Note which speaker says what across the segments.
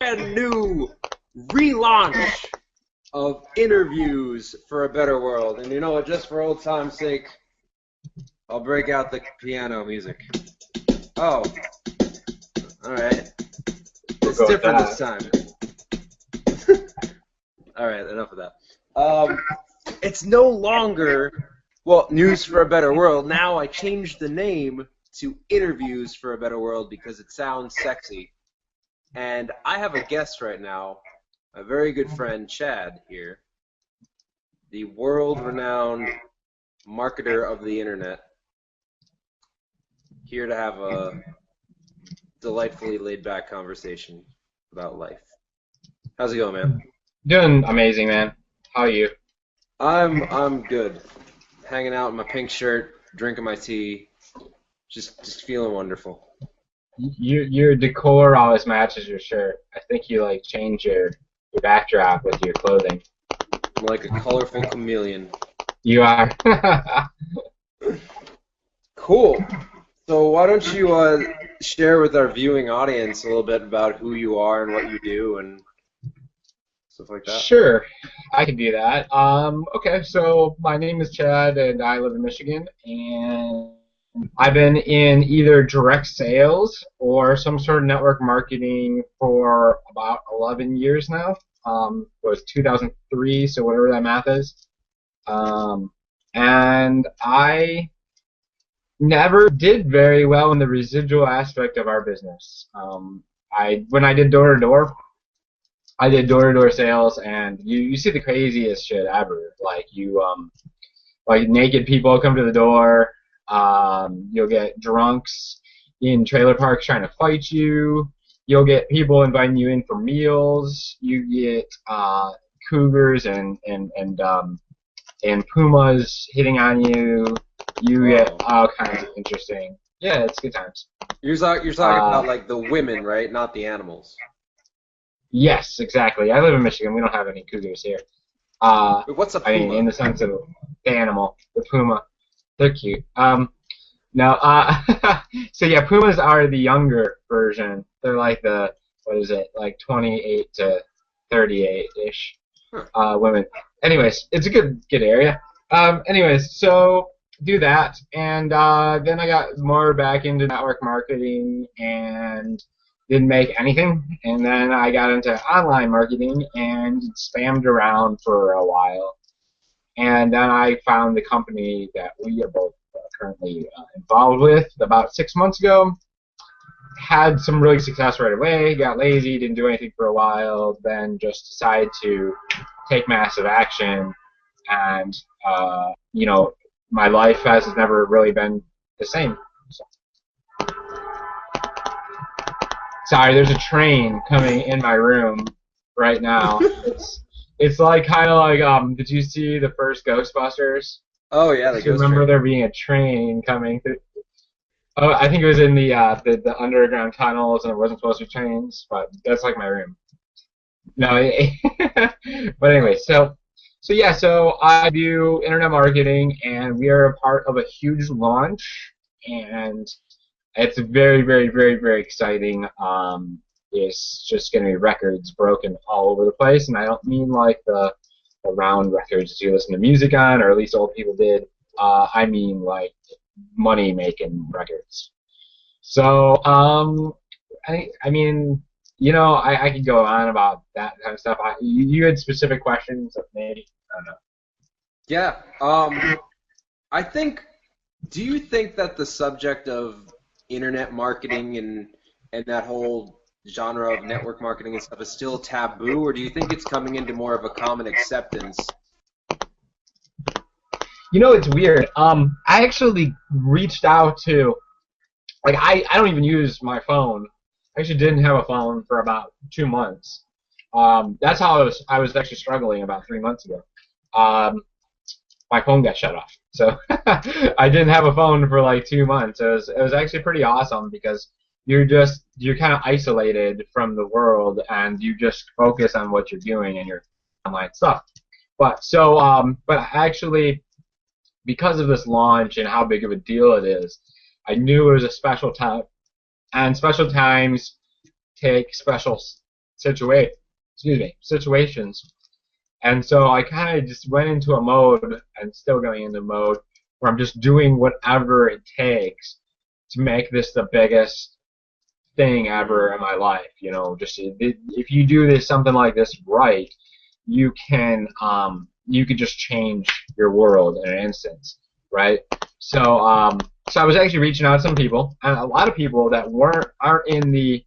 Speaker 1: brand new relaunch of Interviews for a Better World. And you know what, just for old time's sake, I'll break out the piano music. Oh, alright. It's different this time. Alright, enough of that. It's no longer, well, News for a Better World. Now I changed the name to Interviews for a Better World because it sounds sexy. And I have a guest right now, a very good friend, Chad, here, the world-renowned marketer of the internet, here to have a delightfully laid-back conversation about life. How's it going, man?
Speaker 2: Doing amazing, man. How are you?
Speaker 1: I'm good. Hanging out in my pink shirt, drinking my tea, just feeling wonderful.
Speaker 2: Your decor always matches your shirt. I think you like change your backdrop with your clothing.
Speaker 1: I'm like a colorful chameleon.
Speaker 2: You are.
Speaker 1: Cool. So why don't you share with our viewing audience a little bit about who you are and what you do and stuff like that?
Speaker 2: Sure, I can do that. Okay, so my name is Chad, and I live in Michigan, and I've been in either direct sales or some sort of network marketing for about 11 years now. It was 2003, so whatever that math is. And I never did very well in the residual aspect of our business. When I did door-to-door, I did door-to-door sales, and you see the craziest shit ever. Like like naked people come to the door. You'll get drunks in trailer parks trying to fight you. You'll get people inviting you in for meals. You get cougars and pumas hitting on you. You get all kinds of interesting. Yeah, it's good times.
Speaker 1: You're talking about like the women, right? Not the animals.
Speaker 2: Yes, exactly. I live in Michigan. We don't have any cougars here.
Speaker 1: But what's a puma?
Speaker 2: I mean, in the sense of the animal, the puma. They're cute. So yeah, pumas are the younger version. They're like the, what is it, like 28 to 38-ish women. Anyways, it's a good area. Anyways, so do that, and then I got more back into network marketing and didn't make anything, and then I got into online marketing and spammed around for a while, and then I found the company that we are both currently involved with about 6 months ago. Had some really success right away, got lazy, didn't do anything for a while, then just decided to take massive action, and you know, my life has never really been the same. So. Sorry, there's a train coming in my room right now. It's like kind of like did you see the first Ghostbusters?
Speaker 1: Oh yeah, the
Speaker 2: Ghost remember train. There being a train coming through. Oh, I think it was in the underground tunnels, and it wasn't supposed to be trains, but that's like my room. No, but anyway, so yeah, so I do internet marketing, and we are a part of a huge launch, and it's very, very, very, very exciting. It's just going to be records broken all over the place, and I don't mean like the round records you listen to music on, or at least old people did. I mean like money-making records. So, I mean, you know, I could go on about that kind of stuff. You had specific questions, maybe? I don't know.
Speaker 1: Yeah. I think. Do you think that the subject of internet marketing and that whole genre of network marketing and stuff is still taboo, or do you think it's coming into more of a common acceptance?
Speaker 2: You know, it's weird. I actually reached out to, like, I don't even use my phone. I actually didn't have a phone for about 2 months. That's how I was actually struggling about 3 months ago. My phone got shut off, so I didn't have a phone for like 2 months. It was actually pretty awesome because you're kind of isolated from the world, and you just focus on what you're doing and your online stuff. But actually, because of this launch and how big of a deal it is, I knew it was a special time, and special times take special situations. And so I kind of just went into a mode, and still going into mode, where I'm just doing whatever it takes to make this the biggest thing ever in my life. Just if you do this something like this right, you can just change your world in an instance, right? So I was actually reaching out to some people, and a lot of people that aren't in the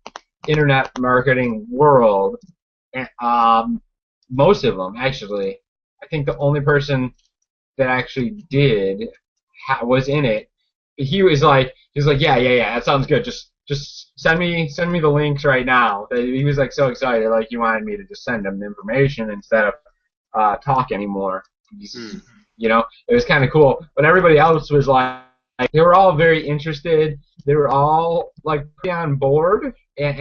Speaker 2: internet marketing world. Most of them, actually. I think the only person that actually was in it. He was like, yeah, that sounds good. Just send me the links right now. He was like so excited, like he wanted me to just send him the information instead of talk anymore. It was kind of cool. But everybody else was like, they were all very interested. They were all like pretty on board, and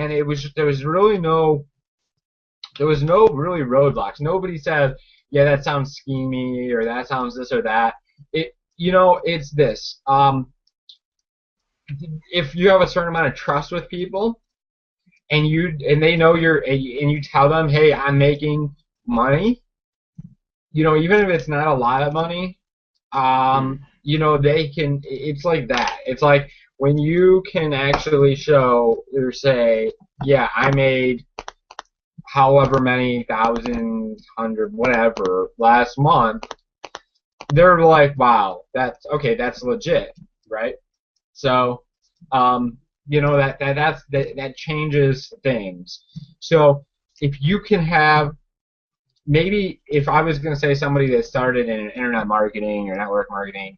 Speaker 2: there was no really roadblocks. Nobody said, yeah, that sounds schemy, or that sounds this or that. It's this. If you have a certain amount of trust with people, and they know and you tell them, hey, I'm making money, even if it's not a lot of money, they can. It's like that. It's like when you can actually show or say, yeah, I made however many thousand, hundred, whatever last month, they're like, wow, that's legit, right? So, that changes things. So if you can have, maybe if I was going to say somebody that started in internet marketing or network marketing,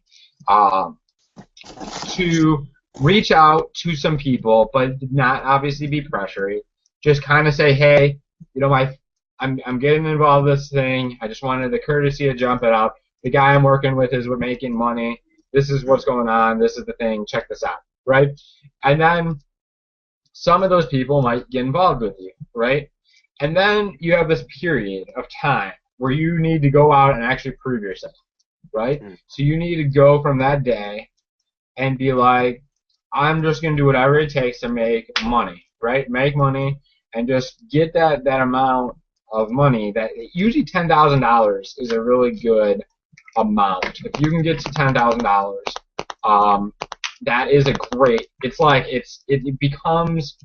Speaker 2: to reach out to some people, but not obviously be pressured, just kind of say, hey, I'm getting involved in this thing. I just wanted the courtesy to jump it up. The guy I'm working with is making money. This is what's going on. This is the thing. Check this out, right? And then some of those people might get involved with you, right? And then you have this period of time where you need to go out and actually prove yourself, right? So you need to go from that day and be like, I'm just going to do whatever it takes to make money, right? Make money. And just get that amount of money. That usually $10,000 is a really good amount. If you can get to $10,000, that is a great. It's like it becomes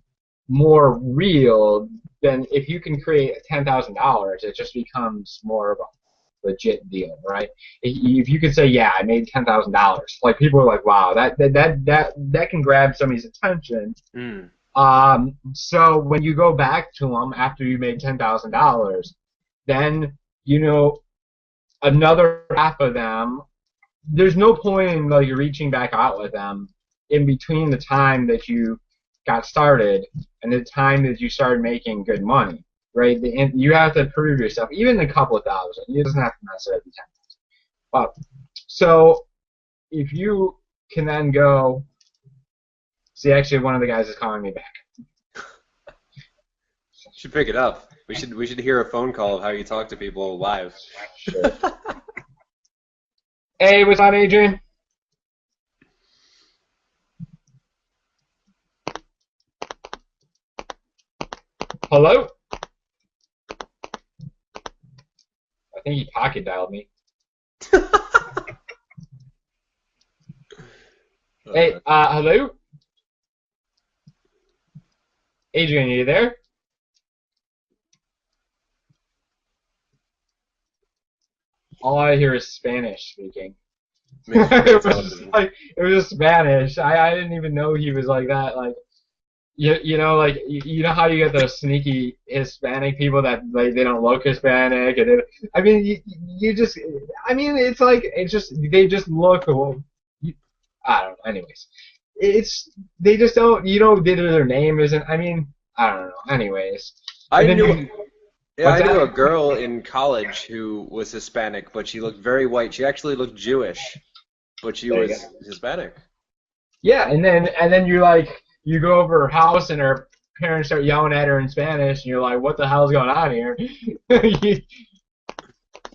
Speaker 2: more real than if you can create $10,000. It just becomes more of a legit deal, right? If you could say, yeah, I made $10,000, like people are like, wow, that can grab somebody's attention. So when you go back to them after you made $10,000, then another half of them. There's no point in like reaching back out with them in between the time that you got started and the time that you started making good money, right? You have to prove yourself, even a couple of thousand. It doesn't have to necessarily be 10,000. So if you can then go. See, actually, one of the guys is calling me back.
Speaker 1: Should pick it up. We should hear a phone call of how you talk to people live.
Speaker 2: Sure. Hey, what's on, Adrian? Hello? I think he pocket dialed me. Hey, hello? Adrian, are you there? All I hear is Spanish speaking. It was just Spanish. I didn't even know he was like that. Like, you know how you get those sneaky Hispanic people that like they don't look Hispanic, and they just look. Well, I don't know. Anyways, they just don't. Their name isn't. I don't know. Anyways,
Speaker 1: I knew a girl in college who was Hispanic, but she looked very white. She actually looked Jewish, but she was Hispanic.
Speaker 2: Yeah, and then you go over her house and her parents start yelling at her in Spanish, and you're like, what the hell's going on here?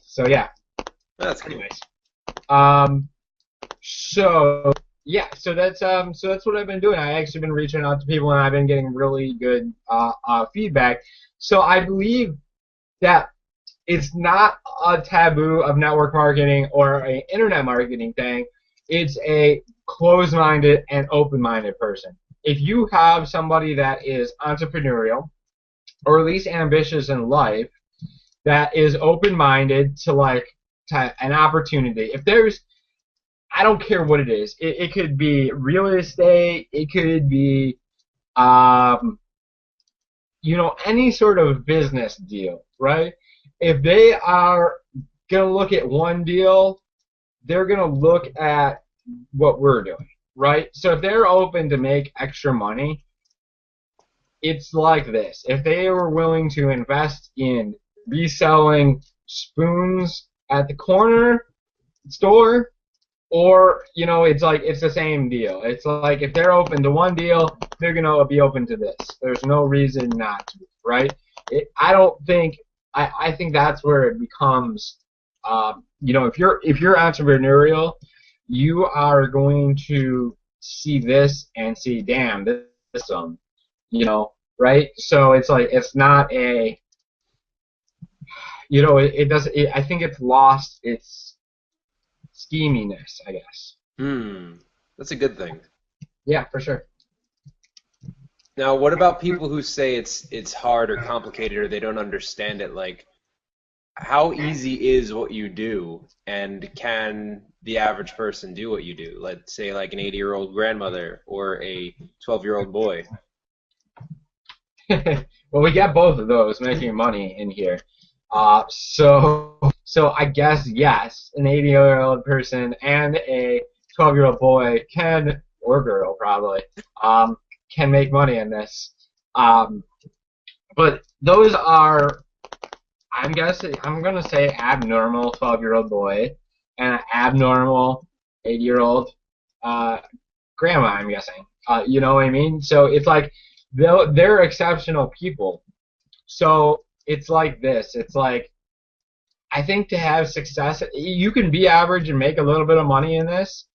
Speaker 2: So yeah.
Speaker 1: That's cool.
Speaker 2: Anyways. So that's what I've been doing. I actually been reaching out to people, and I've been getting really good feedback. So I believe that it's not a taboo of network marketing or an internet marketing thing. It's a closed-minded and open-minded person. If you have somebody that is entrepreneurial or at least ambitious in life, that is open-minded to an opportunity. If there's, I don't care what it is. It could be real estate. It could be, any sort of business deal, right? If they are gonna look at one deal, they're gonna look at what we're doing, right? So if they're open to make extra money, it's like this. If they were willing to invest in reselling spoons at the corner store, or it's the same deal. It's like if they're open to one deal, they're gonna be open to this. There's no reason not to, right? I think that's where it becomes, if you're entrepreneurial, you are going to see this and see, damn, this right? So it's like it's not a, it doesn't. I think it's lost its scheminess, I guess.
Speaker 1: That's a good thing.
Speaker 2: Yeah, for sure.
Speaker 1: Now, what about people who say it's hard or complicated or they don't understand it? Like, how easy is what you do, and can the average person do what you do? Let's say like an 80-year-old grandmother or a 12-year-old boy.
Speaker 2: Well, we got both of those making money in here. So I guess yes, an 80-year-old person and a 12-year-old boy can, or girl probably, can make money in this. But those are, I'm gonna say abnormal 12-year-old boy and an abnormal 80-year-old grandma, I'm guessing. You know what I mean? So it's like they're exceptional people. So it's like this. It's like, I think to have success, you can be average and make a little bit of money in this,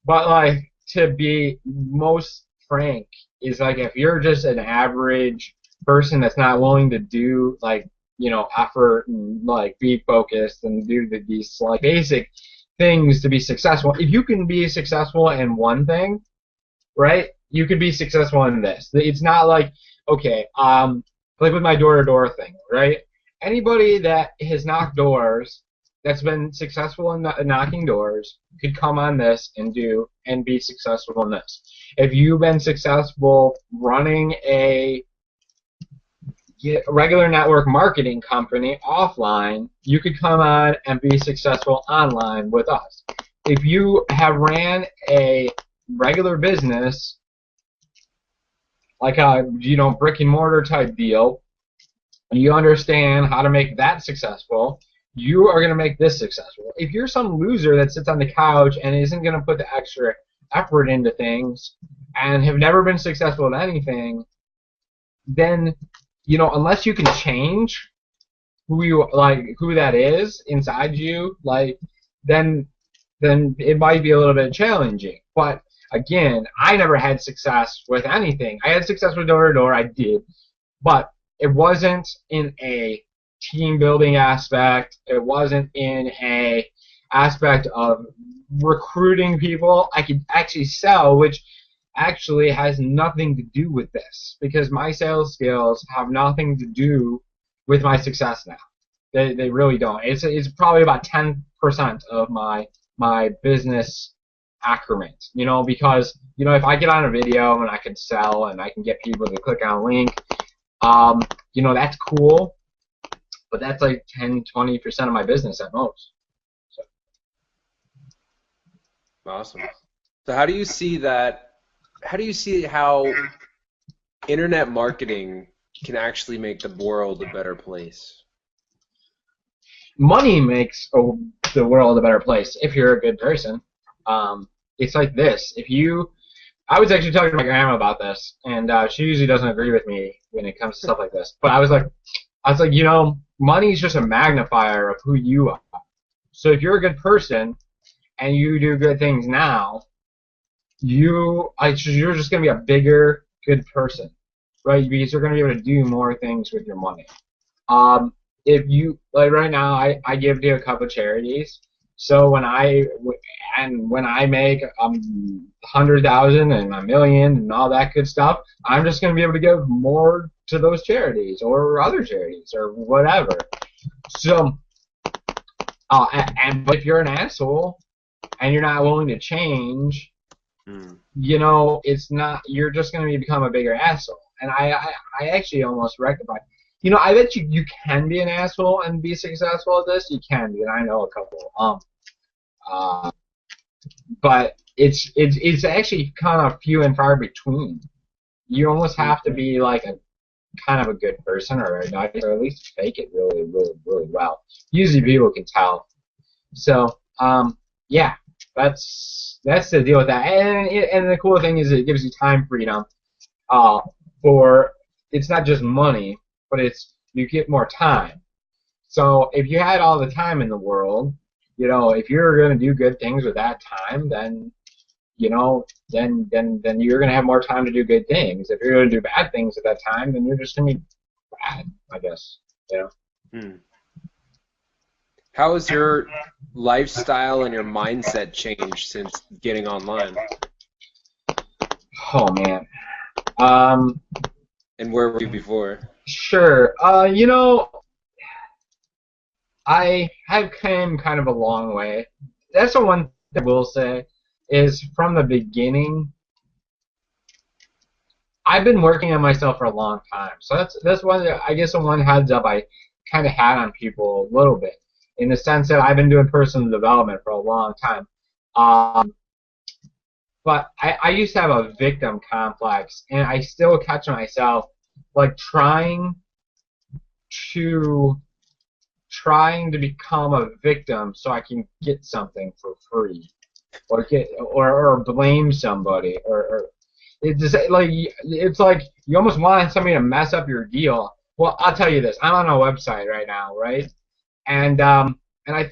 Speaker 2: but like, to be most frank, is like if you're just an average person that's not willing to do effort and like be focused and do these like basic things to be successful. If you can be successful in one thing, right, you could be successful in this. It's not like, okay, like with my door-to-door thing, right? Anybody that has knocked doors, that's been successful in knocking doors, could come on this and be successful in this. If you've been successful running a regular network marketing company offline, you could come on and be successful online with us. If you have ran a regular business, like a brick and mortar type deal, you understand how to make that successful, you are going to make this successful. If you're some loser that sits on the couch and isn't going to put the extra effort into things and have never been successful at anything, then unless you can change who that is inside you, then it might be a little bit challenging. But again, I never had success with anything. I had success with door-to-door, I did, but it wasn't in a team building aspect. It wasn't in a aspect of recruiting people. I could actually sell, which actually has nothing to do with this, because my sales skills have nothing to do with my success now. They really don't. It's probably about 10% of my business acumen, because if I get on a video and I can sell and I can get people to click on a link, that's cool, but that's like 10-20% of my business at most. So.
Speaker 1: Awesome. So how do you see that? How do you see how internet marketing can actually make the world a better place?
Speaker 2: Money makes the world a better place if you're a good person. It's like this. I was actually talking to my grandma about this, and she usually doesn't agree with me when it comes to stuff like this. But I was like, money is just a magnifier of who you are. So if you're a good person and you do good things now, you're just gonna be a bigger good person, right? Because you're going to be able to do more things with your money. If you, like right now, I give to a couple of charities. So when I make 100,000 and a million and all that good stuff, I'm just going to be able to give more to those charities or other charities or whatever. So, but if you're an asshole and you're not willing to change, you know, it's not. You're just going to become a bigger asshole. And I actually almost rectify. You know, I bet you can be an asshole and be successful at this. You can be, and I know a couple. But it's actually kind of few and far between. You almost have to be like a kind of a good person or a nice, or at least fake it really, really, really well. Usually people can tell. So yeah, that's the deal with that. And the cool thing is it gives you time freedom. For it's not just money, but it's you get more time. So if you had all the time in the world, you know, if you're going to do good things with that time, then, you know, then you're going to have more time to do good things. If you're going to do bad things at that time, then you're just going to be bad, I guess, you know.
Speaker 1: How has your lifestyle and your mindset changed since getting online?
Speaker 2: Oh, man.
Speaker 1: And where were you before?
Speaker 2: Sure. You know, I have come kind of a long way. That's the one thing I will say is from the beginning, I've been working on myself for a long time. So that's one, I guess, the one heads up I kind of had on people a little bit, in the sense that I've been doing personal development for a long time. But I used to have a victim complex, and I still catch myself like trying to become a victim so I can get something for free, or blame somebody, or it's just like you almost want somebody to mess up your deal. Well, I'll tell you this: I'm on a website right now, right? And I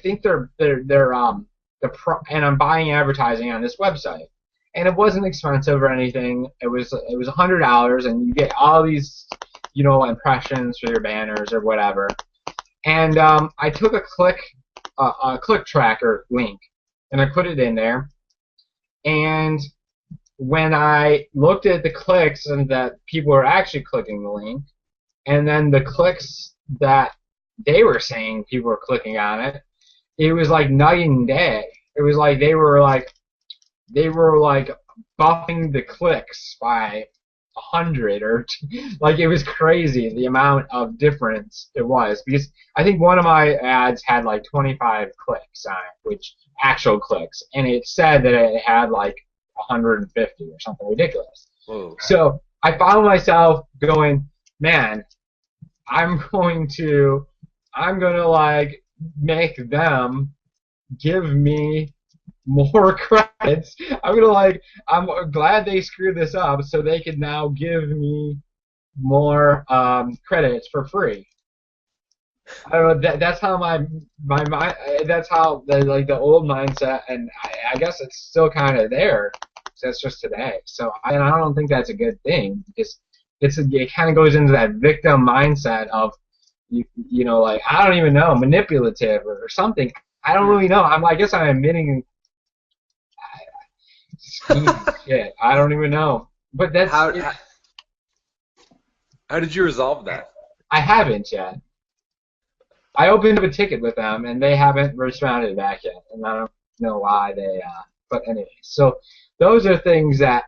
Speaker 2: think and I'm buying advertising on this website, and it wasn't expensive or anything. It was $100, and you get all these, you know, impressions for your banners or whatever. And I took a click tracker link, and I put it in there. And when I looked at the clicks and that people were actually clicking the link, and then the clicks that they were saying people were clicking on it, it was like night and day. It was like they were buffing the clicks by 100 or like it was crazy the amount of difference it was, because I think one of my ads had like 25 clicks on it, which actual clicks, and it said that it had like 150 or something ridiculous.
Speaker 1: Whoa.
Speaker 2: So I found myself going, man, I'm gonna like make them give me more credits. I'm glad they screwed this up so they could now give me more credits for free. I don't know, that's how my mind, that's how the old mindset, and I guess it's still kind of there. That's just today. So I don't think that's a good thing, because it kind of goes into that victim mindset of you know, like, I don't even know, manipulative or something. I don't really know. I guess I'm admitting shit. I don't even know. But that's
Speaker 1: how did you resolve that?
Speaker 2: I haven't yet. I opened up a ticket with them, and they haven't responded back yet, and I don't know why they. But anyway, so those are things that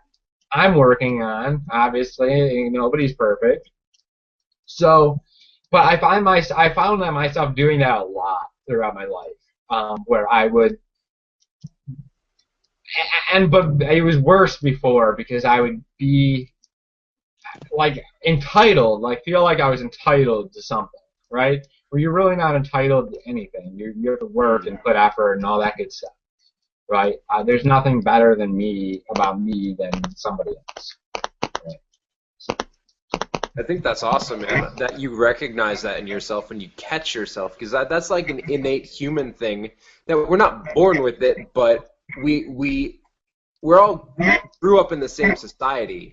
Speaker 2: I'm working on. Obviously, nobody's perfect. So, but I found myself doing that a lot throughout my life, where I would. But it was worse before, because I would be like entitled, like feel like I was entitled to something, right? Where you're really not entitled to anything. You have to work and put effort and all that good stuff, right? There's nothing better about me than somebody else. Right? So.
Speaker 1: I think that's awesome, man, that you recognize that in yourself when you catch yourself, because that's like an innate human thing that we're not born with it, but we're all grew up in the same society,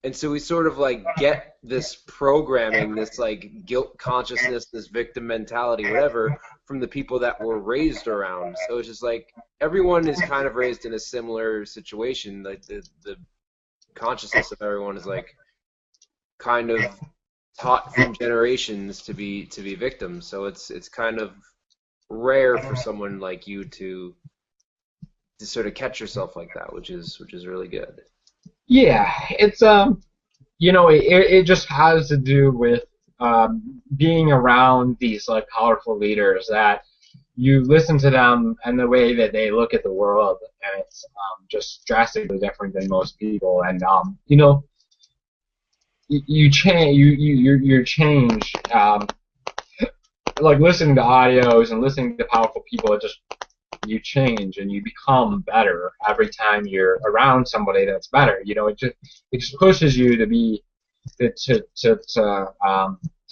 Speaker 1: And so we sort of like get this programming, this like guilt consciousness, this victim mentality, whatever, from the people that were raised around. So it's just like everyone is kind of raised in a similar situation. Like the consciousness of everyone is like kind of taught from generations to be victims. So it's kind of rare for someone like you to sort of catch yourself like that, which is really good.
Speaker 2: Yeah, it's you know, it just has to do with being around these like powerful leaders that you listen to them and the way that they look at the world, and it's just drastically different than most people. And you know, you change, you change. Like listening to audios and listening to powerful people, it just you change and you become better every time you're around somebody that's better. You know, it just pushes you to be to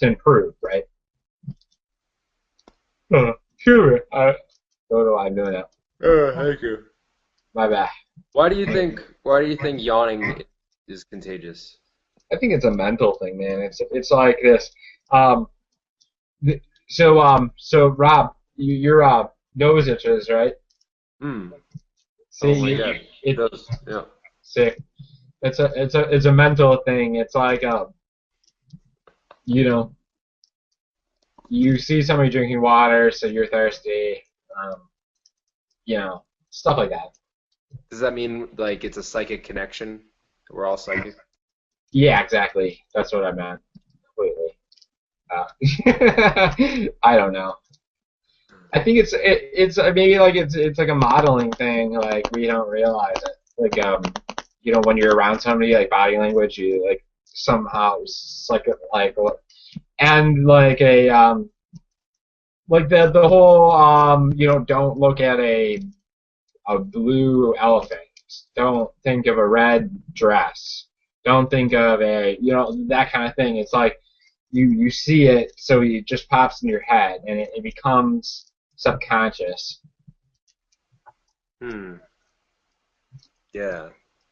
Speaker 2: improve, right? Sure. What do I do now?
Speaker 1: Thank you.
Speaker 2: My bad.
Speaker 1: Why do you think yawning is contagious?
Speaker 2: I think it's a mental thing, man. It's like this. So Rob, your nose itches, right?
Speaker 1: Hmm.
Speaker 2: See,
Speaker 1: Oh my God. It does. Yeah.
Speaker 2: Sick. It's a mental thing. It's like you know, you see somebody drinking water, so you're thirsty. You know, stuff like that.
Speaker 1: Does that mean like it's a psychic connection? We're all psychic.
Speaker 2: Yeah, exactly. That's what I meant. Completely. I don't know. I think it's maybe like it's like a modeling thing. Like we don't realize it. Like you know, when you're around somebody, like body language, you like somehow it's like and like a like the whole you know, don't look at a blue elephant. Don't think of a red dress. Don't think of a, you know, that kind of thing. It's like you see it, so it just pops in your head, and it becomes subconscious.
Speaker 1: Hmm. Yeah.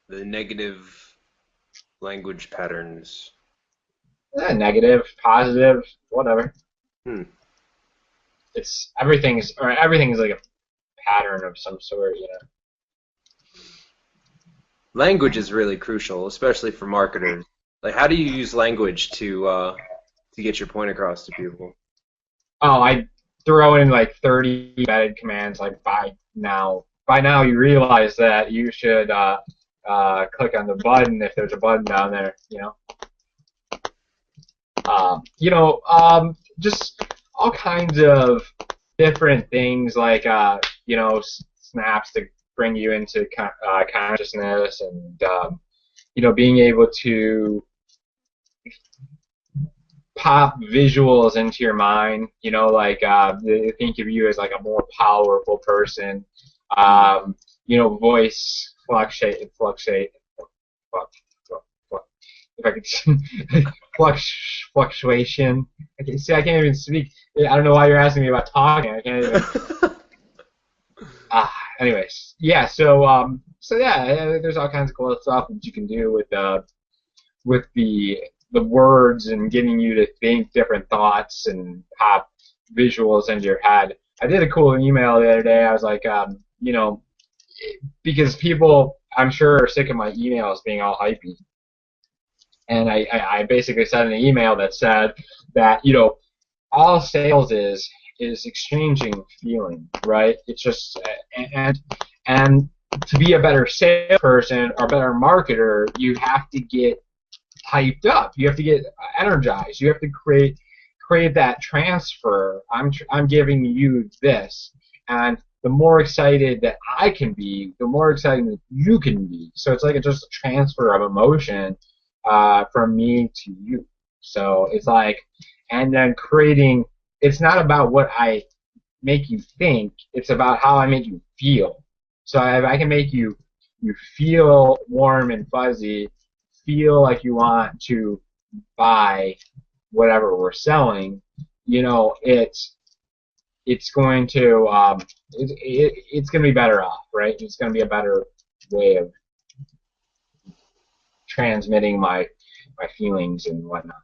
Speaker 1: The negative language patterns.
Speaker 2: Negative, positive, whatever.
Speaker 1: Hmm.
Speaker 2: It's everything is like a pattern of some sort, you know.
Speaker 1: Language is really crucial, especially for marketers. Like, how do you use language to get your point across to people?
Speaker 2: Oh, I throw in like 30 embedded commands. Like by now you realize that you should click on the button if there's a button down there. You know, just all kinds of different things like you know, snaps to bring you into consciousness, and you know, being able to pop visuals into your mind, you know, like they think of you as like a more powerful person, you know, voice fluctuate, if I could, fluctuation. I can't even speak. I don't know why you're asking me about talking. I can't even. Anyways, yeah. So yeah, there's all kinds of cool stuff that you can do with the words and getting you to think different thoughts and pop visuals into your head. I did a cool email the other day. I was like, you know, because people, I'm sure, are sick of my emails being all hypey. And I basically sent an email that said that, you know, all sales is exchanging feeling, right? It's just, and to be a better salesperson or better marketer, you have to get hyped up. You have to get energized. You have to create that transfer. I'm giving you this, and the more excited that I can be, the more excited that you can be. So it's like just a transfer of emotion from me to you. So it's like, and then creating. It's not about what I make you think. It's about how I make you feel. So if I can make you feel warm and fuzzy, feel like you want to buy whatever we're selling, you know, it's going to it's going to be better off, right? It's going to be a better way of transmitting my feelings and whatnot.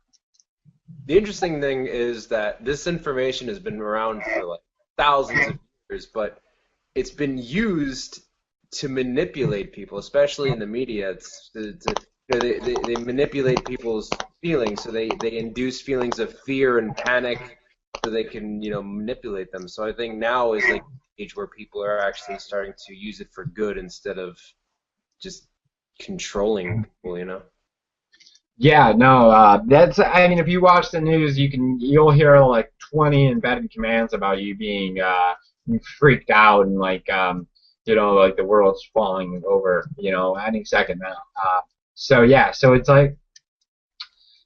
Speaker 1: The interesting thing is that this information has been around for like thousands of years, but it's been used to manipulate people, especially in the media. They manipulate people's feelings, so they induce feelings of fear and panic, so they can manipulate them. So I think now is like the age where people are actually starting to use it for good instead of just controlling people.
Speaker 2: Yeah, no, that's. I mean, if you watch the news, you'll hear like 20 embedded commands about you being freaked out and like like the world's falling over any second now. So yeah, so it's like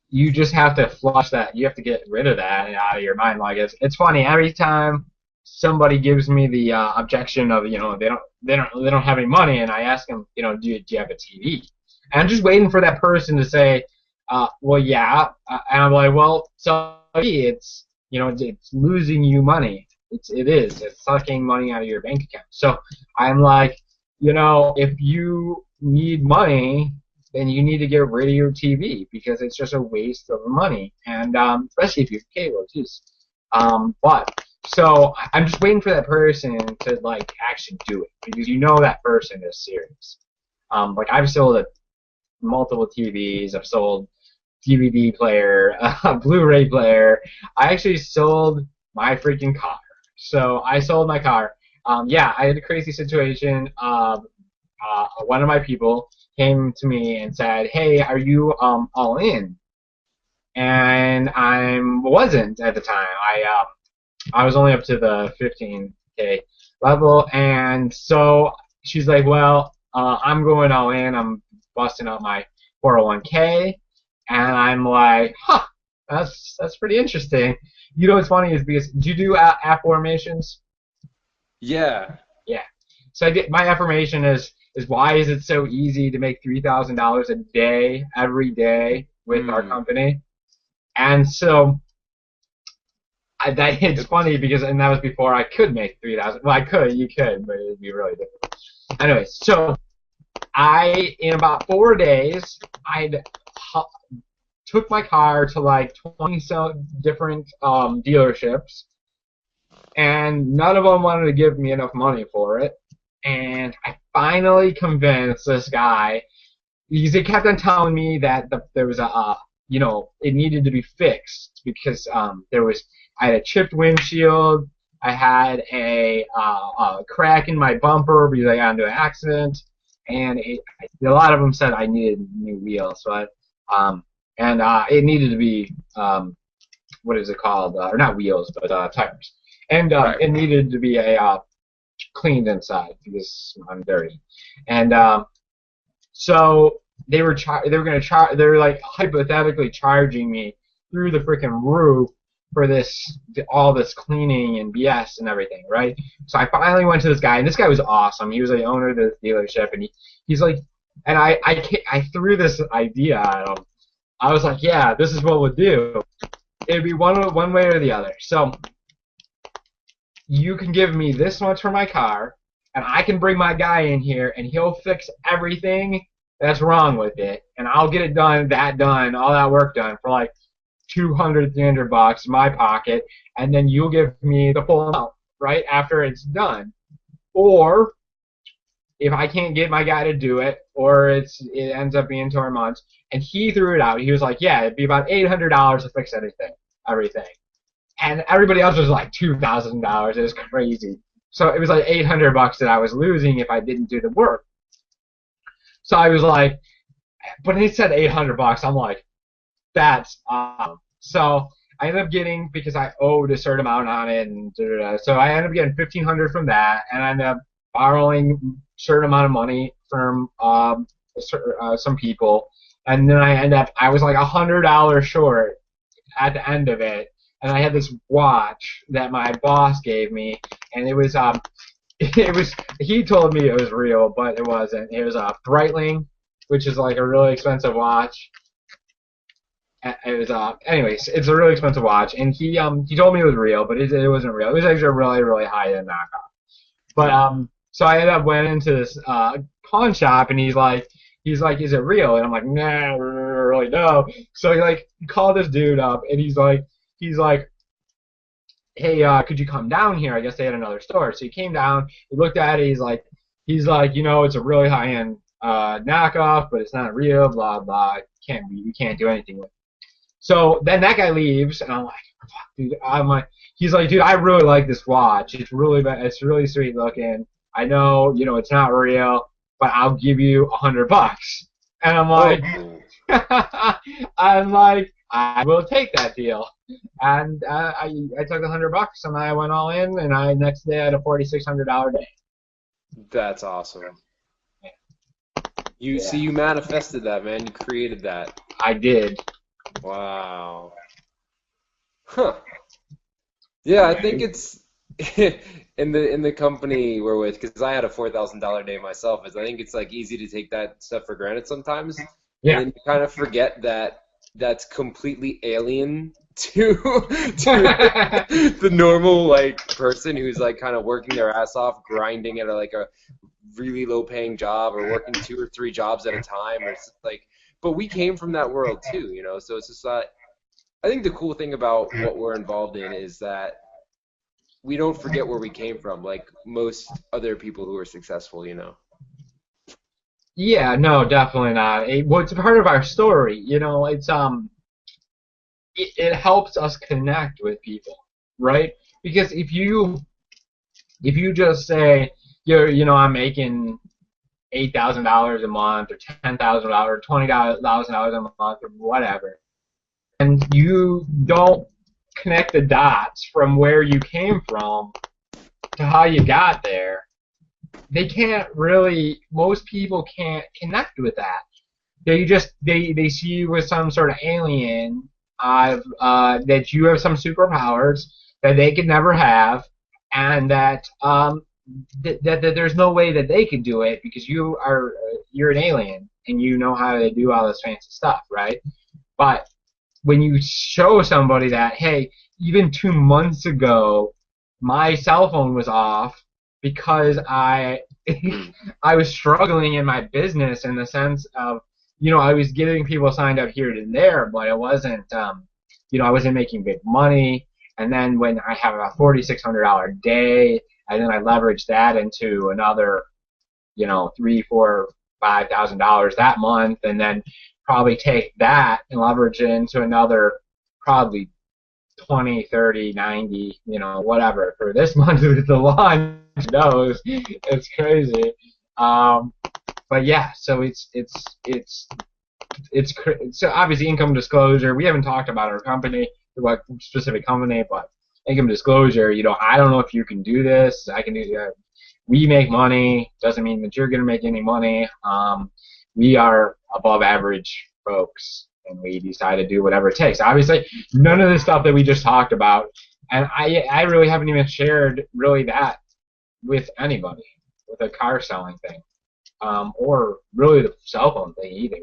Speaker 2: you just have to flush that. You have to get rid of that out of your mind. Like it's funny every time somebody gives me the objection of they don't have any money, and I ask them do you have a TV? And I'm just waiting for that person to say. Well, yeah, and I'm like, well, so it's it's losing you money. It's sucking money out of your bank account. So I'm like, if you need money, then you need to get rid of your TV because it's just a waste of money, and especially if you have cable too. But so I'm just waiting for that person to like actually do it because that person is serious. Like I've sold multiple TVs. I've sold DVD player, Blu-ray player. I actually sold my freaking car. So I sold my car. Yeah, I had a crazy situation. One of my people came to me and said, "Hey, are you all in?" And I wasn't at the time. I was only up to the 15K level, and so she's like, "Well, I'm going all in. I'm busting out my 401K." And I'm like, huh, that's pretty interesting. What's funny is because do you do affirmations?
Speaker 1: Yeah.
Speaker 2: Yeah. So my affirmation is why is it so easy to make $3,000 a day every day with our company? And so it's funny because that was before I could make 3,000. Well, you could, but it'd be really difficult. Anyway, so in about 4 days, I'd took my car to like 20 different dealerships, and none of them wanted to give me enough money for it. And I finally convinced this guy because he kept on telling me that there was it needed to be fixed because I had a chipped windshield, I had a crack in my bumper because I got into an accident, and a lot of them said I needed new wheels. So it needed to be what is it called? Or not wheels, but tires. And
Speaker 1: Right.
Speaker 2: It needed to be cleaned inside because I'm dirty. And so they were like hypothetically charging me through the freaking roof for all this cleaning and BS and everything, right? So I finally went to this guy, and this guy was awesome. He was the owner of the dealership, and he's like, and I threw this idea at him. I was like, yeah, this is what we'll do. It'd be one way or the other. So you can give me this much for my car, and I can bring my guy in here, and he'll fix everything that's wrong with it, and I'll get it done, all that work done for like $200, $300 in my pocket, and then you'll give me the full amount right after it's done. Or if I can't get my guy to do it, or it ends up being 2 months, and he threw it out. He was like, yeah, it'd be about $800 to fix everything. And everybody else was like $2,000. It was crazy. So it was like $800 that I was losing if I didn't do the work. So I was like, but he said $800. I'm like, that's awesome. So I ended up getting, because I owed a certain amount on it, and so I ended up getting $1,500 from that, and I ended up borrowing a certain amount of money from some people, and then I was like $100 short at the end of it, and I had this watch that my boss gave me, and it was he told me it was real, but it wasn't. It was a Breitling, which is like a really expensive watch. It was anyways, it's a really expensive watch, and he told me it was real, but it wasn't real. It was actually a really, really high-end knockoff. But so I ended up went into this pawn shop, and he's like, He's like, is it real? And I'm like, nah, really no. So he like called this dude up, and he's like, hey, could you come down here? I guess they had another store. So he came down, he looked at it, he's like, you know, it's a really high-end knockoff, but it's not real, blah, blah. We can't do anything with it. So then that guy leaves, and I'm like, fuck, dude. He's like, dude, I really like this watch. It's really sweet looking. I know, you know, it's not real, but I'll give you $100. And I'm like, I will take that deal. And I took $100, and I went all in, and I next day had a $4,600 day.
Speaker 1: That's awesome. See, you manifested that, man. You created that.
Speaker 2: I did.
Speaker 1: Wow. Huh. Yeah, I think it's in the company we're with, because I had a $4,000 day myself. I think it's like easy to take that stuff for granted sometimes.
Speaker 2: Yeah.
Speaker 1: And then you kind of forget that that's completely alien to the normal like person who's like kind of working their ass off, grinding at like a really low paying job or working 2 or 3 jobs at a time, or it's like. But we came from that world too, you know. So it's just I think the cool thing about what we're involved in is that we don't forget where we came from, like most other people who are successful, you know.
Speaker 2: Yeah, no, definitely not. Well, it's part of our story, you know. It's it helps us connect with people, right? Because if you just say you know, I'm making $8,000 a month or $10,000, $20,000 a month or whatever, and you don't connect the dots from where you came from to how you got there, most people can't connect with that. They see you as some sort of alien, that you have some superpowers that they could never have, and that that there's no way that they could do it because you're an alien and you know how to do all this fancy stuff, right? But when you show somebody that, hey, even 2 months ago, my cell phone was off because I was struggling in my business in the sense of, you know, I was getting people signed up here and there, but it wasn't, you know, I wasn't making big money. And then when I have a $4,600 day, and then I leverage that into another, you know, $3,000, $4,000, $5,000 that month, and then probably take that and leverage it into another probably 20, 30, 90, you know, whatever for this month with the launch. Knows it's crazy. But yeah, so so obviously income disclosure. We haven't talked about our company, what specific company, but income disclosure. You know, I don't know if you can do this. I can do that. We make money. Doesn't mean that you're gonna make any money. We are above average folks, and we decide to do whatever it takes. Obviously, none of the stuff that we just talked about, and I really haven't even shared really that with anybody with a car selling thing, or really the cell phone thing either.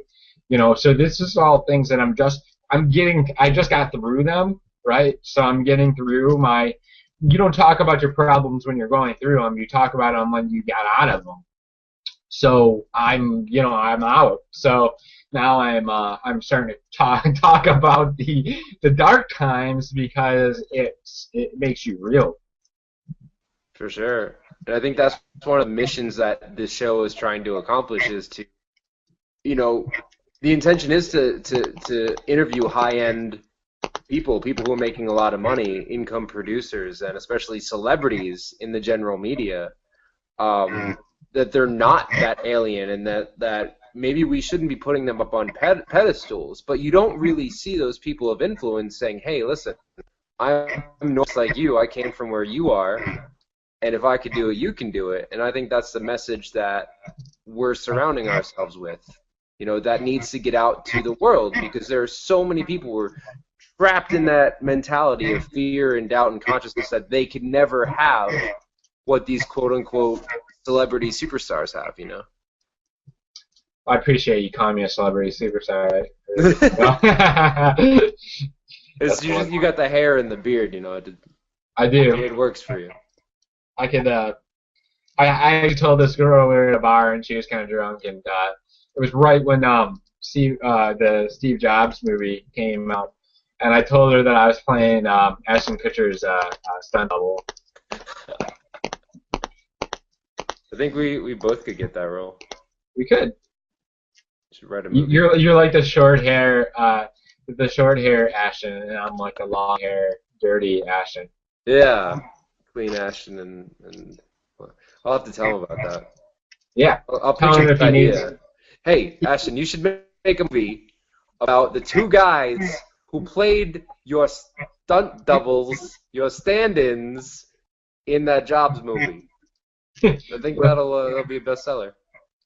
Speaker 2: You know, so this is all things that I just got through them, right? So I'm getting through you don't talk about your problems when you're going through them, you talk about them when you got out of them. So I'm out. So now I'm starting to talk about the dark times because it makes you real.
Speaker 1: For sure. And I think that's one of the missions that this show is trying to accomplish is to, you know, the intention is to interview high-end people who are making a lot of money, income producers, and especially celebrities in the general media, that they're not that alien and that maybe we shouldn't be putting them up on pedestals, but you don't really see those people of influence saying, hey, listen, I'm not like you, I came from where you are, and if I could do it, you can do it. And I think that's the message that we're surrounding ourselves with. You know, that needs to get out to the world because there are so many people who are trapped in that mentality of fear and doubt and consciousness that they could never have what these quote-unquote celebrity superstars have, you know?
Speaker 2: I appreciate you calling me a celebrity superstar.
Speaker 1: You got the hair and the beard, you know.
Speaker 2: I do.
Speaker 1: It works for you.
Speaker 2: I could. I told this girl we were at a bar and she was kind of drunk, and It was right when the Steve Jobs movie came out, and I told her that I was playing Ashton Kutcher's stunt double.
Speaker 1: I think we both could get that role.
Speaker 2: We could.
Speaker 1: Should write a movie.
Speaker 2: You're like the short hair Ashton, and I'm like the long hair, dirty Ashton.
Speaker 1: Yeah, clean Ashton and I'll have to tell him about that.
Speaker 2: Yeah,
Speaker 1: I'll pitch him the idea. Hey, Ashton, you should make a movie about the two guys who played your stunt doubles, your stand-ins in that Jobs movie. I think that'll be a bestseller.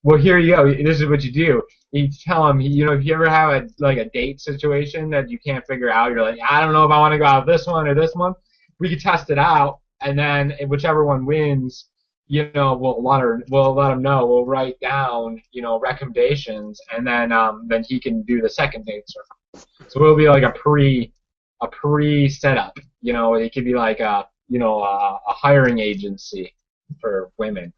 Speaker 2: Well, here you go. This is what you do. You tell them, you know, if you ever have a date situation that you can't figure out, you're like, I don't know if I want to go out this one or this one. We could test it out, and then whichever one wins, you know, we'll let them know. We'll write down, you know, recommendations, and then he can do the second date. So it'll be like a pre setup. You know, it could be like a hiring agency for women.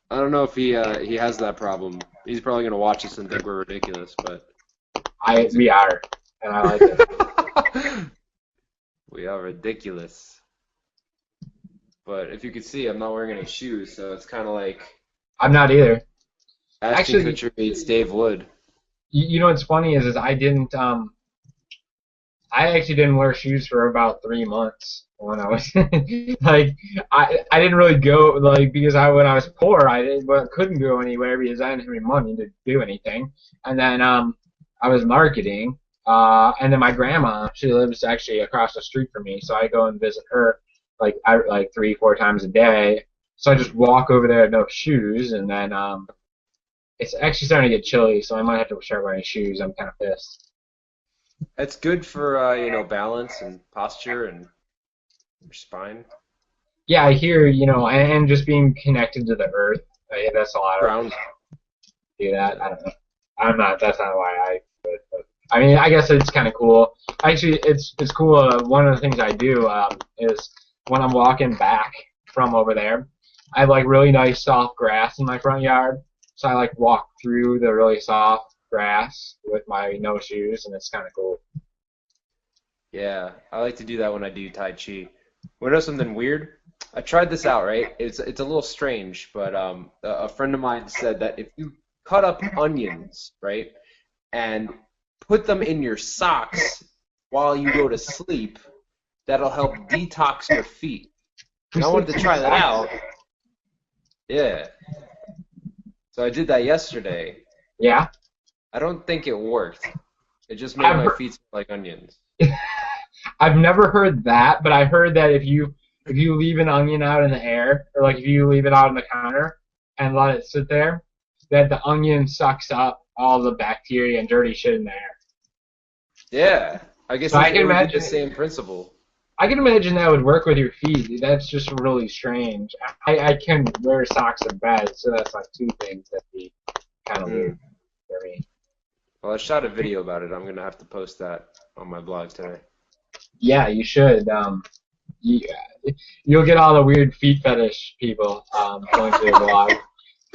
Speaker 1: I don't know if he has that problem. He's probably gonna watch us and think we're ridiculous, but
Speaker 2: we are, and I like it.
Speaker 1: We are ridiculous. But if you could see, I'm not wearing any shoes, so it's kind of like
Speaker 2: I'm not either.
Speaker 1: Ashton Kutcher meets Dave Wood.
Speaker 2: You know what's funny is I didn't I actually didn't wear shoes for about 3 months when I was like I didn't really go like because when I was poor I couldn't go anywhere because I didn't have any money to do anything, and then I was marketing and then my grandma, she lives actually across the street from me, so I go and visit her like 3-4 times a day, so I just walk over there with no shoes, and then it's actually starting to get chilly, so I might have to start wearing shoes. I'm kind of pissed.
Speaker 1: It's good for balance and posture and your spine.
Speaker 2: Yeah, I hear, and just being connected to the earth. That's a lot of
Speaker 1: ground.
Speaker 2: Do that. I don't know. I'm not. That's not why I. I mean, I guess it's kind of cool. Actually, it's cool. One of the things I do is when I'm walking back from over there, I have like really nice soft grass in my front yard. So I walk through the really soft grass with my no shoes, and it's kind of cool.
Speaker 1: Yeah, I like to do that when I do Tai Chi. Want to know something weird? I tried this out, right? It's a little strange, but a friend of mine said that if you cut up onions, right, and put them in your socks while you go to sleep, that'll help detox your feet. And I wanted to try that out. Yeah. So I did that yesterday.
Speaker 2: Yeah?
Speaker 1: I don't think it worked. It just made my feet smell like onions.
Speaker 2: I've never heard that, but I heard that if you leave an onion out in the air, or if you leave it out on the counter and let it sit there, that the onion sucks up all the bacteria and dirty shit in there.
Speaker 1: Yeah, I guess
Speaker 2: so I can imagine
Speaker 1: the same principle.
Speaker 2: I can imagine that would work with your feet. That's just really strange. I can wear socks in bed, so that's like two things that'd be kind of weird for me.
Speaker 1: Well, I shot a video about it. I'm gonna have to post that on my blog today.
Speaker 2: Yeah, you should. You'll get all the weird feet fetish people going to your blog.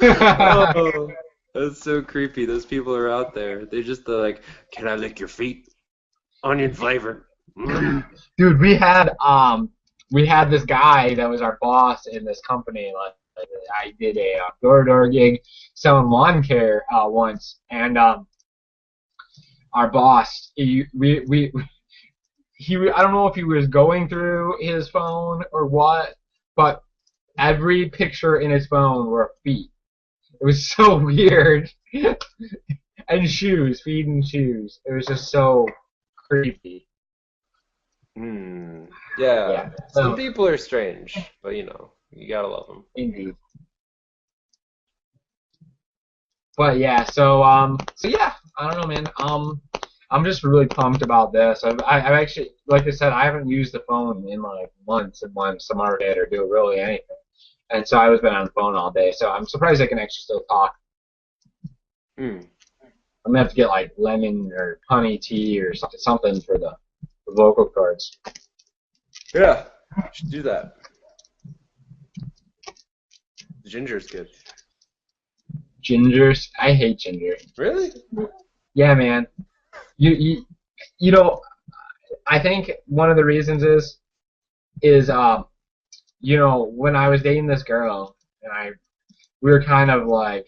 Speaker 1: Oh, that's so creepy. Those people are out there. They're like, can I lick your feet? Onion flavor.
Speaker 2: Dude, we had this guy that was our boss in this company. I did a door-to-door gig selling lawn care once, and our boss, I don't know if he was going through his phone or what, but every picture in his phone were feet. It was so weird. And shoes, feet and shoes. It was just so creepy.
Speaker 1: Yeah. Some people are strange, but you gotta love them.
Speaker 2: Indeed. But yeah, so yeah, I don't know, man. I'm just really pumped about this. I've actually, like I said, I haven't used the phone in months and months to market or do really anything. And so I've been on the phone all day, so I'm surprised I can actually still talk. I'm gonna have to get lemon or honey tea or something for the vocal cords.
Speaker 1: Yeah, you should do that. Ginger's good.
Speaker 2: gingers. I hate ginger.
Speaker 1: Really?
Speaker 2: Yeah, man. You know, I think one of the reasons is you know, when I was dating this girl, and we were kind of like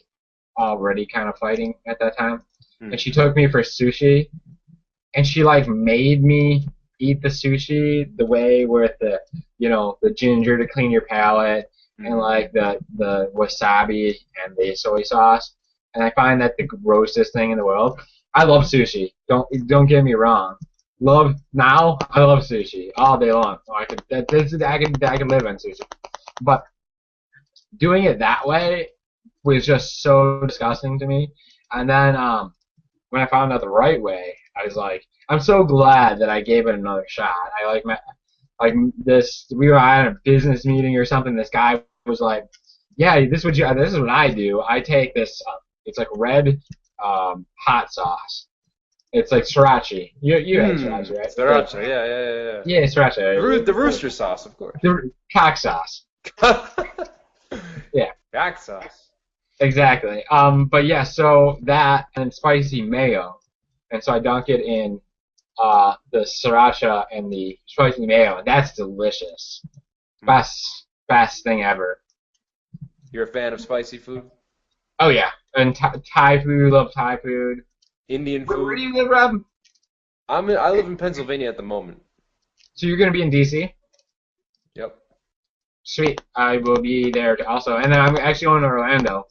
Speaker 2: already kind of fighting at that time, and she took me for sushi, and she like made me eat the sushi the way with the, you know, the ginger to clean your palate, and like the wasabi and the soy sauce, and I find that the grossest thing in the world. I love sushi. Don't get me wrong. I love sushi all day long. I could live on sushi, but doing it that way was just so disgusting to me. And then when I found out the right way, I was like, I'm so glad that I gave it another shot. I like this. We were at a business meeting or something. This guy was like, "Yeah, this is what I do. I take this. It's like red hot sauce. It's like sriracha. You had sriracha, right?
Speaker 1: Sriracha, yeah.
Speaker 2: Yeah, sriracha.
Speaker 1: The rooster sauce, of course.
Speaker 2: The cock sauce. Yeah.
Speaker 1: Cock sauce.
Speaker 2: Exactly. But yeah, so that and spicy mayo, and so I dunk it in the sriracha and the spicy mayo, and that's delicious. Best thing ever.
Speaker 1: You're a fan of spicy food?
Speaker 2: Oh yeah, and Thai food. Love Thai food.
Speaker 1: Indian food.
Speaker 2: Where do you live, Rob?
Speaker 1: I live in Pennsylvania at the moment.
Speaker 2: So you're gonna be in DC?
Speaker 1: Yep.
Speaker 2: Sweet. I will be there also, and then I'm actually going to Orlando.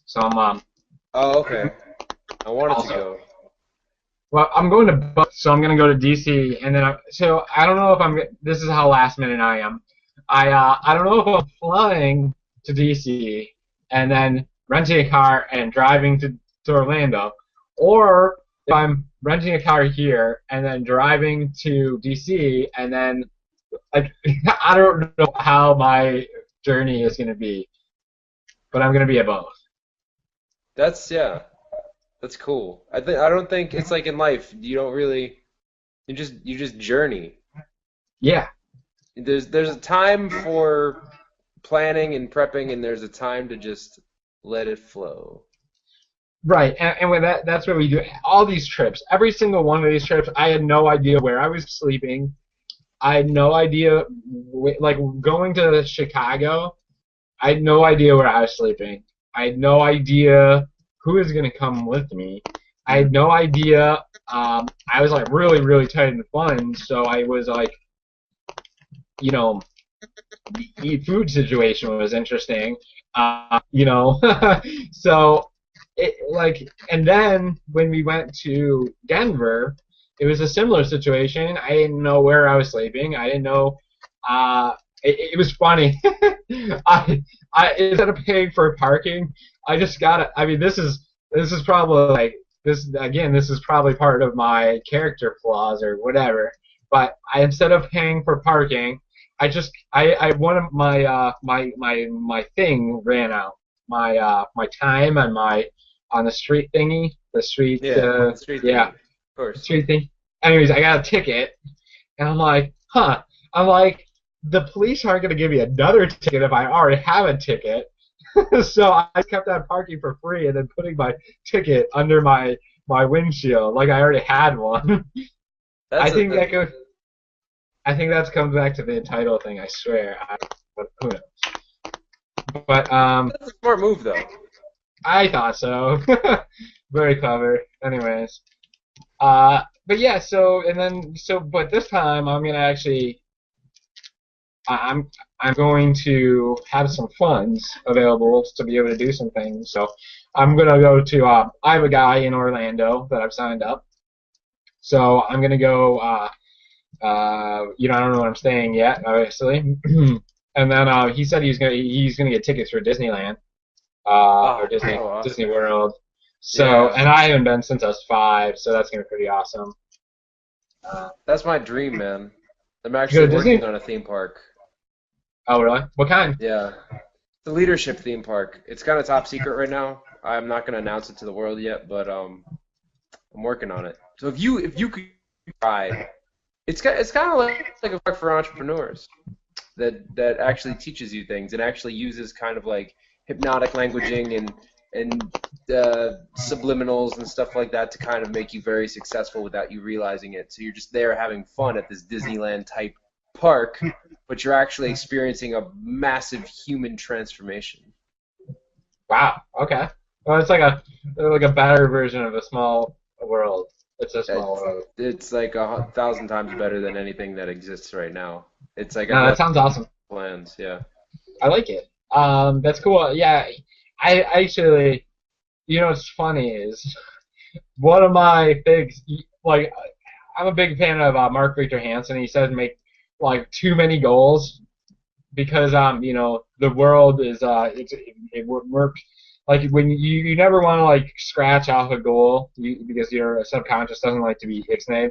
Speaker 2: So I'm
Speaker 1: Oh, okay. I wanted
Speaker 2: also
Speaker 1: to go.
Speaker 2: Well, I'm going to both, so I'm going to go to DC, and then so I don't know if this is how last minute I am. I don't know if I'm flying to DC and then renting a car and driving to Orlando, or if I'm renting a car here and then driving to DC, and then like I don't know how my journey is going to be, but I'm going to be at both.
Speaker 1: That's cool. I don't think it's like in life. You don't really. You just journey.
Speaker 2: Yeah.
Speaker 1: There's a time for planning and prepping, and there's a time to just let it flow.
Speaker 2: Right, and with that's what we do. All these trips, every single one of these trips, I had no idea where I was sleeping. I had no idea, like going to Chicago, I had no idea where I was sleeping. I had no idea who was going to come with me. I had no idea. I was like really, really tight in funds, so I was like, you know, the food situation was interesting. You know, so and then when we went to Denver, it was a similar situation. I didn't know where I was sleeping. I didn't know. It was funny. I instead of paying for parking, I just got it. I mean, this is probably like this again. This is probably part of my character flaws or whatever. But instead of paying for parking, I one of my thing ran out. My time on the street thingy, the street
Speaker 1: the street
Speaker 2: yeah,
Speaker 1: thing. Of course.
Speaker 2: street thing. Anyways, I got a ticket, and I'm like, huh. I'm like, the police aren't gonna give me another ticket if I already have a ticket. So I kept on parking for free and then putting my ticket under my windshield like I already had one. I think that comes back to the entitled thing. I swear. But who knows? But
Speaker 1: That's a smart move, though.
Speaker 2: I thought so. Very clever. Anyways, but yeah. But this time I'm gonna actually. I'm going to have some funds available to be able to do some things. So I'm gonna go to. I have a guy in Orlando that I've signed up. So I'm gonna go. I don't know where I'm staying yet, obviously. And then he said he's gonna get tickets for Disneyland, or Disney World. So and I haven't been since I was 5, so that's gonna be pretty awesome.
Speaker 1: That's my dream, man. I'm actually working on a theme park.
Speaker 2: Oh really? What kind?
Speaker 1: Yeah, the leadership theme park. It's kind of top secret right now. I'm not gonna announce it to the world yet, but I'm working on it. So if you could try, it's kind of like a park for entrepreneurs that actually teaches you things and actually uses kind of like hypnotic languaging and and subliminals and stuff like that to kind of make you very successful without you realizing it. So you're just there having fun at this Disneyland type park, but you're actually experiencing a massive human transformation.
Speaker 2: Wow. Okay. Well, it's like a better version of a small world. It's a small world.
Speaker 1: It's like 1,000 times better than anything that exists right now. It's like
Speaker 2: No, that sounds awesome.
Speaker 1: Plans, yeah.
Speaker 2: I like it. That's cool. Yeah, I actually, what's funny is one of my big, like, I'm a big fan of Mark Victor Hansen. He says make like too many goals because the world is it works like when you never want to like scratch off a goal because your subconscious doesn't like to be ixnayed.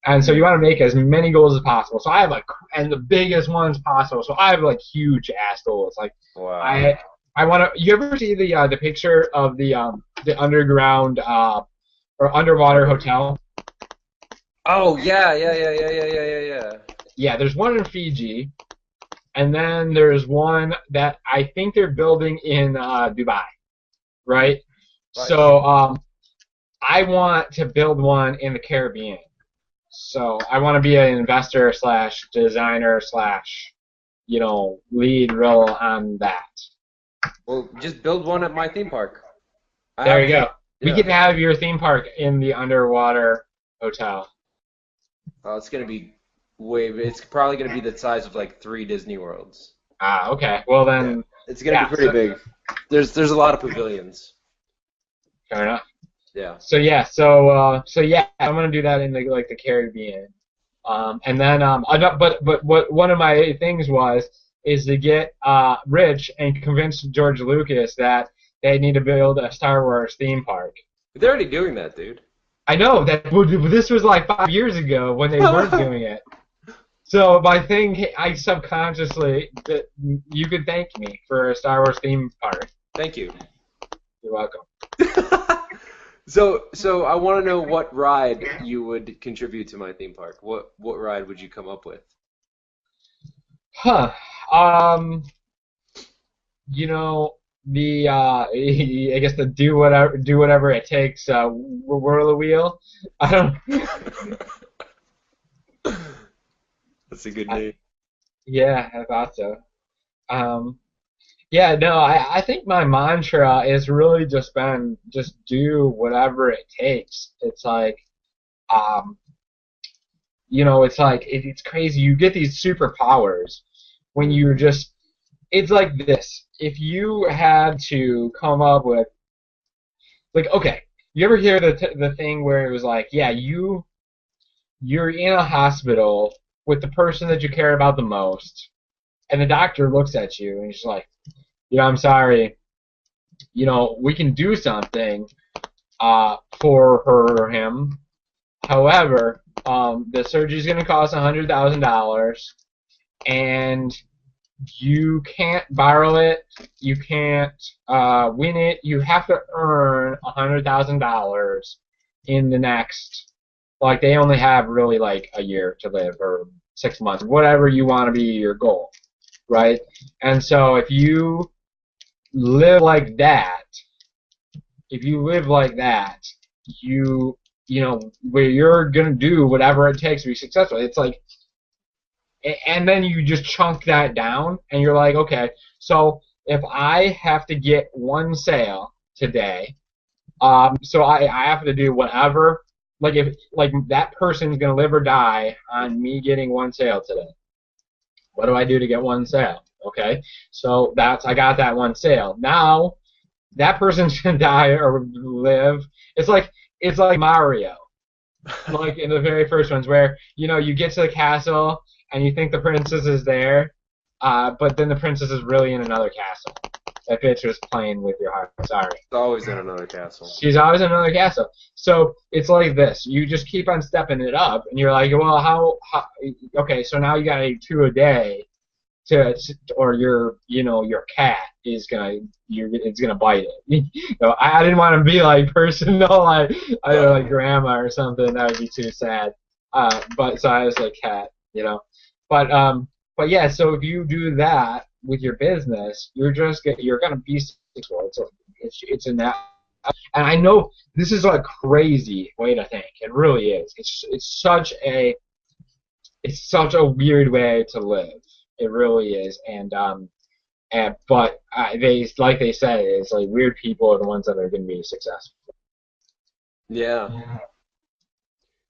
Speaker 2: And so you want to make as many goals as possible. So I have and the biggest ones possible. So I have like huge ass goals. Like
Speaker 1: wow.
Speaker 2: I want to. You ever see the picture of the underground or underwater hotel?
Speaker 1: Oh yeah.
Speaker 2: Yeah, there's one in Fiji, and then there's one that I think they're building in Dubai, right? So I want to build one in the Caribbean. So I want to be an investor / designer / lead role on that.
Speaker 1: Well, just build one at my theme park.
Speaker 2: There you go. Yeah. We can have your theme park in the underwater hotel.
Speaker 1: Oh, it's gonna be it's probably gonna be the size of like 3 Disney Worlds.
Speaker 2: Ah, okay. Well then,
Speaker 1: it's gonna be pretty big. There's a lot of pavilions.
Speaker 2: Fair enough.
Speaker 1: Yeah.
Speaker 2: So I'm gonna do that in the Caribbean, and then but what one of my things is to get rich and convince George Lucas that they need to build a Star Wars theme park.
Speaker 1: They're already doing that, dude.
Speaker 2: I know that this was like 5 years ago when they weren't doing it. So my thing, I subconsciously that you could thank me for a Star Wars theme park.
Speaker 1: Thank you.
Speaker 2: You're welcome.
Speaker 1: So I want to know what ride you would contribute to my theme park. What ride would you come up with?
Speaker 2: Huh. I guess the do whatever it takes whirl a wheel. I don't.
Speaker 1: That's a good name.
Speaker 2: Yeah, I thought so. Yeah, no, I think my mantra is really just do whatever it takes. It's like, it's crazy. You get these superpowers when you're just. It's like this. If you had to come up with, okay, you ever hear the thing where it was like, yeah, you're in a hospital with the person that you care about the most, and the doctor looks at you and he's like, I'm sorry, we can do something for her or him. However, the surgery's going to cost $100,000, and you can't borrow it, you can't win it, you have to earn $100,000 in the next, they only have really a year to live, or 6 months, whatever you want to be your goal, right? And so if you live like that, where you're going to do whatever it takes to be successful. It's like, and then you just chunk that down, and you're like, okay, so if I have to get one sale today, so I have to do whatever, if that person's gonna live or die on me getting one sale today. What do I do to get one sale? Okay, so I got that one sale. Now that person's gonna die or live. It's like Mario, in the very first ones where you get to the castle and you think the princess is there, but then the princess is really in another castle. That bitch was playing with your heart. Sorry.
Speaker 1: She's always in another castle.
Speaker 2: She's always in another castle. So it's like this. You just keep on stepping it up, and you're like, well, how okay, so now you got to do 2 a day, or your cat is it's gonna bite it. I didn't want to be personal, like grandma or something. That would be too sad. But so I was like cat, But yeah, so if you do that with your business, you're gonna be successful. It's an and I know this is a crazy way to think. It really is. It's such a weird way to live. It really is. But they said, it's like weird people are the ones that are going to be successful.
Speaker 1: Yeah.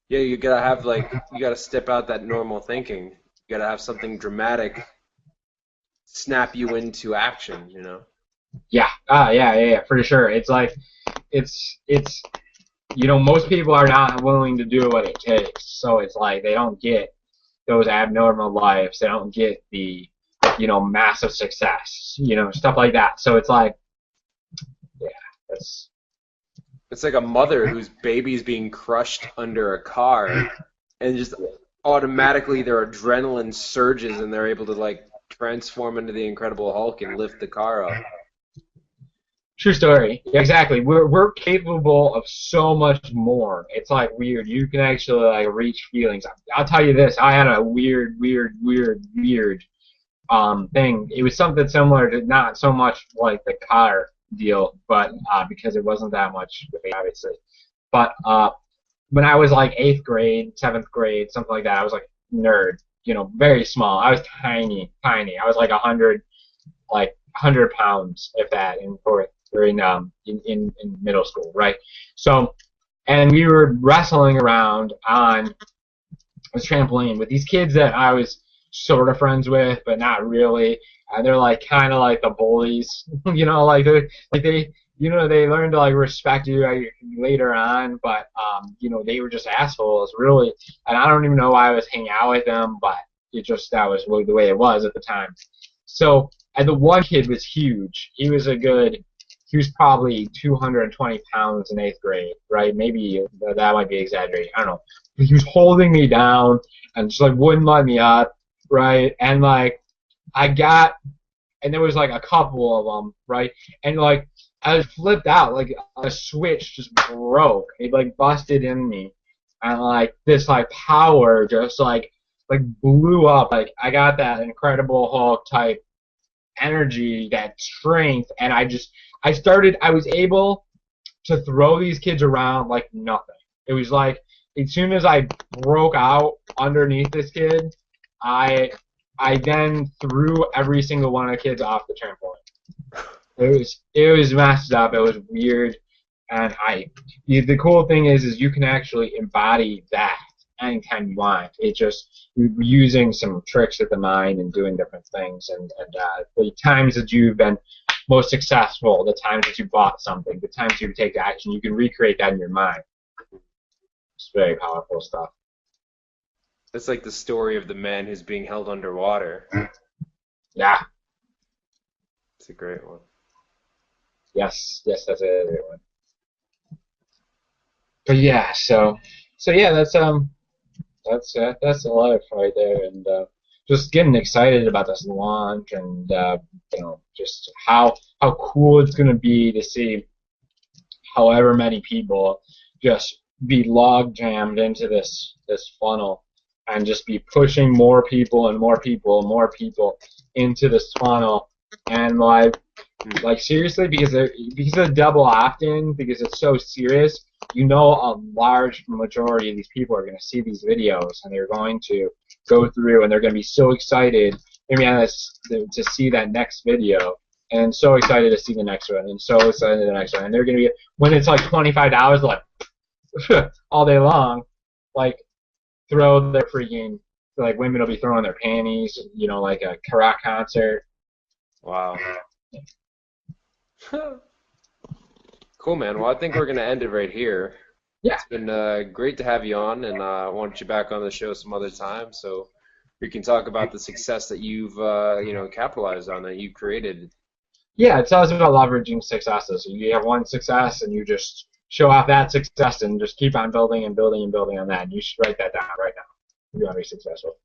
Speaker 1: Yeah, you gotta have you gotta step out that normal thinking. You gotta have something dramatic snap you into action, you know?
Speaker 2: Yeah. Yeah, for sure. It's like it's most people are not willing to do what it takes. So it's like they don't get those abnormal lives. They don't get the massive success, stuff like that. So it's like, yeah,
Speaker 1: it's like a mother whose baby's being crushed under a car, and just automatically their adrenaline surges and they're able to transform into the Incredible Hulk and lift the car up.
Speaker 2: True story. Yeah, exactly. We're capable of so much more. It's like weird. You can actually reach feelings. I'll tell you this. I had a weird thing. It was something similar to, not so much like the car deal, but because it wasn't that much, obviously. But when I was 8th grade, 7th grade, something like that, I was nerd. Very small. I was tiny. I was 100 pounds, if that, in middle school, right? So, and we were wrestling around on this trampoline with these kids that I was sort of friends with, but not really. And they're kind of like the bullies, they learn to respect you later on, but they were just assholes, really. And I don't even know why I was hanging out with them, but that was really the way it was at the time. So, and the one kid was huge. He was probably 220 pounds in 8th grade, right? Maybe that might be exaggerating. I don't know. But he was holding me down and just wouldn't let me up, right? And and there was a couple of them, right? And I was flipped out, a switch just broke. It busted in me, and this power just blew up. I got that Incredible Hulk type energy, that strength, and I was able to throw these kids around like nothing. It was as soon as I broke out underneath this kid, I then threw every single one of the kids off the trampoline. It was messed up. It was weird, and the cool thing is you can actually embody that anytime you want. It's just using some tricks of the mind and doing different things, and the times that you've been most successful, the times that you bought something, the times you take action, you can recreate that in your mind. It's very powerful stuff.
Speaker 1: It's like the story of the man who's being held underwater.
Speaker 2: Yeah.
Speaker 1: It's a great one.
Speaker 2: Yes, that's a great one. But yeah, so yeah, that's the life right there, and just getting excited about this launch, and just how cool it's gonna be to see however many people just be log jammed into this funnel, and just be pushing more people and more people and more people into this funnel, and seriously, because of double opt-in, because it's so serious, a large majority of these people are going to see these videos, and they're going to go through, and they're going to be so excited to see that next video, and so excited to see the next one, and so excited the next one, and they're going to be, when it's $25, all day long, throw their freaking, women will be throwing their panties, like a rock concert.
Speaker 1: Wow. Cool, man. Well, I think we're going to end it right here.
Speaker 2: Yeah.
Speaker 1: It's been great to have you on, and I want you back on the show some other time so we can talk about the success that you've capitalized on, that you've created.
Speaker 2: Yeah, it's always about leveraging successes. You have one success, and you just show off that success and just keep on building and building and building on that. And you should write that down right now. You're going to be successful.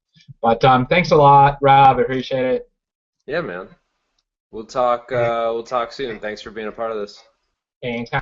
Speaker 2: But thanks a lot, Rob. I appreciate it.
Speaker 1: Yeah, man. We'll talk soon. Thanks for being a part of this.
Speaker 2: Anytime.